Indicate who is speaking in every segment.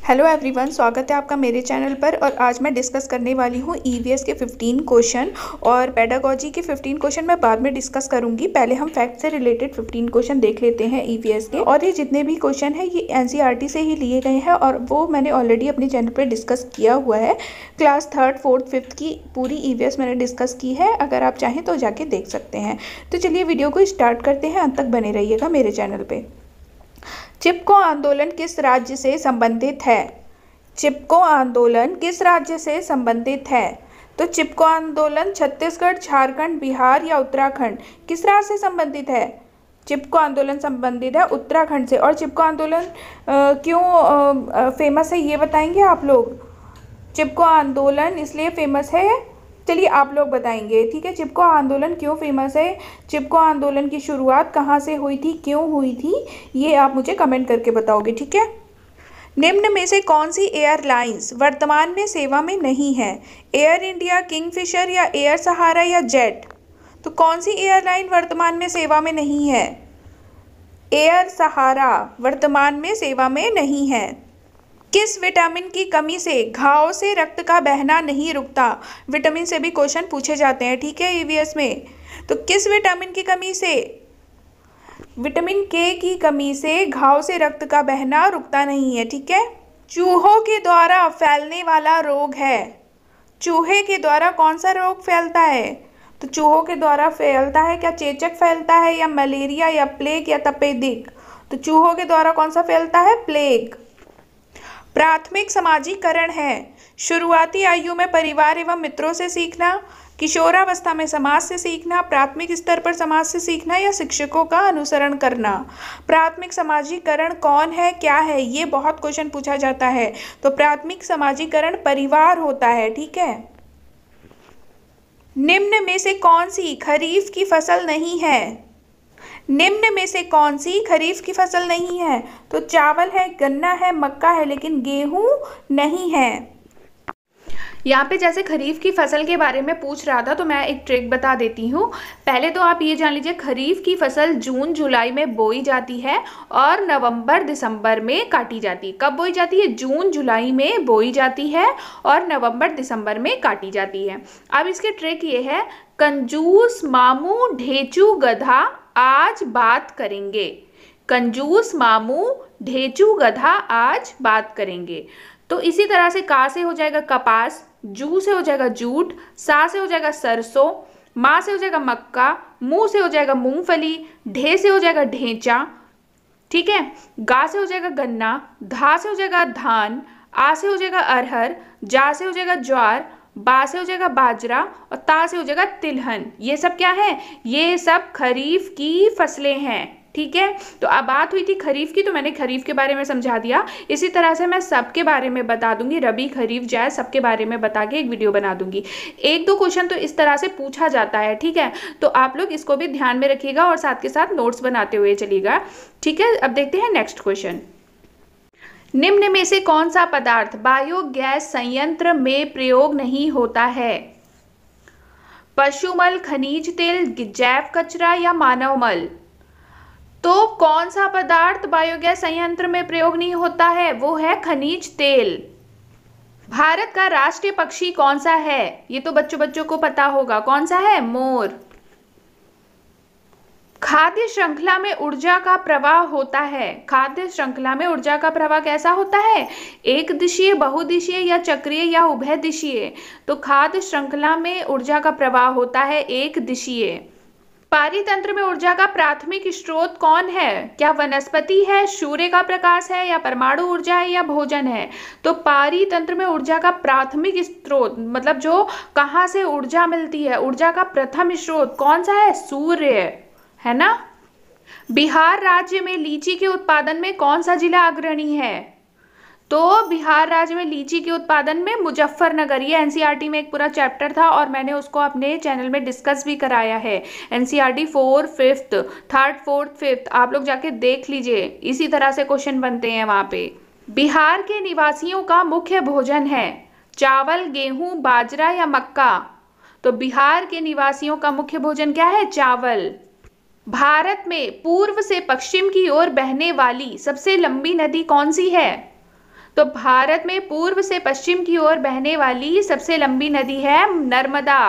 Speaker 1: Hello everyone, स्वागत है आपका मेरे चैनल पर। और आज मैं डिस्कस करने वाली हूँ ईवीएस के 15 क्वेश्चन और पेडागोजी के 15 क्वेश्चन मैं बाद में डिस्कस करूँगी। पहले हम फैक्ट से रिलेटेड 15 क्वेश्चन देख लेते हैं ईवीएस के। और ये जितने भी क्वेश्चन हैं ये एनसीईआरटी से ही लिए गए हैं और वो मैंने ऑलरेडी अपने चैनल पर डिस्कस किया हुआ है। क्लास 3rd 4th 5th की पूरी ईवीएस मैंने डिस्कस की है, अगर आप चाहें तो जाके देख सकते हैं। तो चलिए वीडियो को स्टार्ट करते हैं, अंत तक बने रहिएगा मेरे चैनल पर। चिपको आंदोलन किस राज्य से संबंधित है? चिपको आंदोलन किस राज्य से संबंधित है? तो चिपको आंदोलन छत्तीसगढ़, झारखंड, बिहार या उत्तराखंड, किस राज्य से संबंधित है? चिपको आंदोलन संबंधित है उत्तराखंड से। और चिपको आंदोलन क्यों फेमस है ये बताएंगे आप लोग? चिपको आंदोलन इसलिए फेमस है, चलिए आप लोग बताएंगे, ठीक है। चिपको आंदोलन क्यों फेमस है? चिपको आंदोलन की शुरुआत कहाँ से हुई थी, क्यों हुई थी, ये आप मुझे कमेंट करके बताओगे, ठीक है। निम्न में से कौन सी एयरलाइंस वर्तमान में सेवा में नहीं है? एयर इंडिया, किंगफिशर या एयर सहारा या जेट? तो कौन सी एयरलाइन वर्तमान में सेवा में नहीं है? एयर सहारा वर्तमान में सेवा में नहीं है। किस विटामिन की कमी से घाव से रक्त का बहना नहीं रुकता? विटामिन से भी क्वेश्चन पूछे जाते हैं, ठीक है, ईवीएस में। तो किस विटामिन की कमी से? विटामिन के की कमी से घाव से रक्त का बहना रुकता नहीं है, ठीक है। चूहों के द्वारा फैलने वाला रोग है। चूहे के द्वारा कौन सा रोग फैलता है? तो चूहों के द्वारा फैलता है, क्या चेचक फैलता है या मलेरिया या प्लेग या तपेदिक? तो चूहों के द्वारा कौन सा फैलता है? प्लेग। प्राथमिक सामाजिकरण है शुरुआती आयु में परिवार एवं मित्रों से सीखना, किशोरावस्था में समाज से सीखना, प्राथमिक स्तर पर समाज से सीखना या शिक्षकों का अनुसरण करना। प्राथमिक सामाजिकरण कौन है, क्या है, ये बहुत क्वेश्चन पूछा जाता है। तो प्राथमिक सामाजिकरण परिवार होता है, ठीक है। निम्न में से कौन सी खरीफ की फसल नहीं है? निम्न में से कौन सी खरीफ की फसल नहीं है? तो चावल है, गन्ना है, मक्का है, लेकिन गेहूं नहीं है। यहाँ पे जैसे खरीफ की फसल के बारे में पूछ रहा था तो मैं एक ट्रिक बता देती हूँ। पहले तो आप ये जान लीजिए, खरीफ की फसल जून जुलाई में बोई जाती है और नवंबर दिसंबर में काटी जाती है। कब बोई जाती है? जून जुलाई में बोई जाती है और नवंबर दिसंबर में काटी जाती है। अब इसकी ट्रिक ये है, कंजूस मामू ढेचू गधा आज बात करेंगे। कंजूस मामू ढेचू गधा आज बात करेंगे। तो इसी तरह से का से हो जाएगा कपास, जू से हो जाएगा जूट, सा से हो जाएगा सरसों, माँ से हो जाएगा मक्का, मुँह से हो जाएगा मूंगफली, ढे से हो जाएगा ढेंचा, ठीक है। गा से हो जाएगा गन्ना, धा से हो जाएगा धान, आ से हो जाएगा अरहर, जा से हो जाएगा ज्वार, बा से हो जाएगा बाजरा और ता से हो जाएगा तिलहन। ये सब क्या है? ये सब खरीफ की फसलें हैं, ठीक है। तो अब बात हुई थी खरीफ की, तो मैंने खरीफ के बारे में समझा दिया। इसी तरह से मैं सबके बारे में बता दूंगी, रबी खरीफ जायद सबके बारे में बता के एक वीडियो बना दूंगी। एक दो क्वेश्चन तो इस तरह से पूछा जाता है, ठीक है। तो आप लोग इसको भी ध्यान में रखिएगा और साथ के साथ नोट्स बनाते हुए चलिएगा, ठीक है। अब देखते हैं नेक्स्ट क्वेश्चन। निम्न में से कौन सा पदार्थ बायोगैस संयंत्र में प्रयोग नहीं होता है? पशुमल, खनिज तेल, जैव कचरा या मानव मल? तो कौन सा पदार्थ बायोगैस संयंत्र में प्रयोग नहीं होता है? वो है खनिज तेल। भारत का राष्ट्रीय पक्षी कौन सा है? ये तो बच्चों को पता होगा, कौन सा है? मोर। खाद्य श्रृंखला में ऊर्जा का प्रवाह होता है। खाद्य श्रृंखला में ऊर्जा का प्रवाह कैसा होता है? एक दिशीय, बहुदिशीय या चक्रीय या उभय दिशीय? तो खाद्य श्रृंखला में ऊर्जा का प्रवाह होता है एक दिशीय। पारितंत्र में ऊर्जा का प्राथमिक स्रोत कौन है? क्या वनस्पति है, सूर्य का प्रकाश है या परमाणु ऊर्जा है या भोजन है? तो पारितंत्र में ऊर्जा का प्राथमिक स्रोत मतलब जो कहाँ से ऊर्जा मिलती है, ऊर्जा का प्रथम स्रोत कौन सा है? सूर्य, है ना। बिहार राज्य में लीची के उत्पादन में कौन सा जिला अग्रणी है? तो बिहार राज्य में लीची के उत्पादन में मुजफ्फरनगर। ये एनसीईआरटी में एक पूरा चैप्टर था और मैंने उसको अपने चैनल में डिस्कस भी कराया है। NCERT 4, 5th, 3rd 4th 5th आप लोग जाके देख लीजिए, इसी तरह से क्वेश्चन बनते हैं वहाँ पे। बिहार के निवासियों का मुख्य भोजन है चावल, गेहूं, बाजरा या मक्का? तो बिहार के निवासियों का मुख्य भोजन क्या है? चावल। भारत में पूर्व से पश्चिम की ओर बहने वाली सबसे लंबी नदी कौन सी है? तो भारत में पूर्व से पश्चिम की ओर बहने वाली सबसे लंबी नदी है नर्मदा।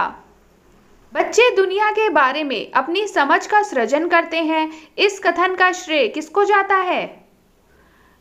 Speaker 1: बच्चे दुनिया के बारे में अपनी समझ का सृजन करते हैं, इस कथन का श्रेय किसको जाता है?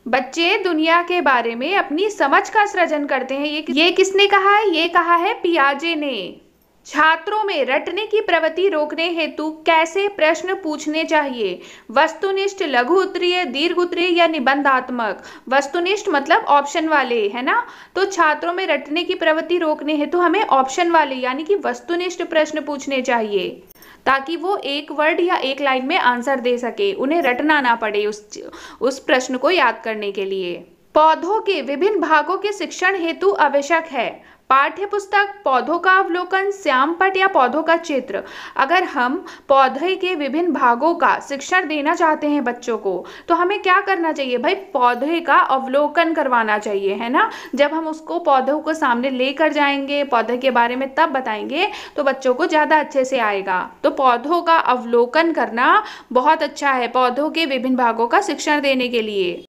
Speaker 1: बच्चे दुनिया के बारे में अपनी समझ का सृजन करते हैं, ये किसने कहा है? ये कहा है पियाजे ने। छात्रों में रटने की प्रवृत्ति रोकने हेतु कैसे प्रश्न पूछने चाहिए? वस्तुनिष्ठ, लघु उत्तरीय, दीर्घ उत्तरीय या निबंधात्मक? वस्तुनिष्ठ मतलब ऑप्शन वाले, है ना। तो छात्रों में रटने की प्रवृत्ति रोकने हेतु हमें ऑप्शन वाले यानी कि वस्तुनिष्ठ प्रश्न पूछने चाहिए, ताकि वो एक वर्ड या एक लाइन में आंसर दे सके, उन्हें रटना ना पड़े उस प्रश्न को याद करने के लिए। पौधों के विभिन्न भागों के शिक्षण हेतु आवश्यक है पाठ्य पुस्तक, पौधों का अवलोकन, श्यामपट्ट या पौधों का चित्र। अगर हम पौधे के विभिन्न भागों का शिक्षण देना चाहते हैं बच्चों को, तो हमें क्या करना चाहिए भाई? पौधे का अवलोकन करवाना चाहिए, है ना। जब हम उसको पौधों को सामने लेकर जाएंगे, पौधे के बारे में तब बताएंगे, तो बच्चों को ज़्यादा अच्छे से आएगा। तो पौधों का अवलोकन करना बहुत अच्छा है पौधों के विभिन्न भागों का शिक्षण देने के लिए।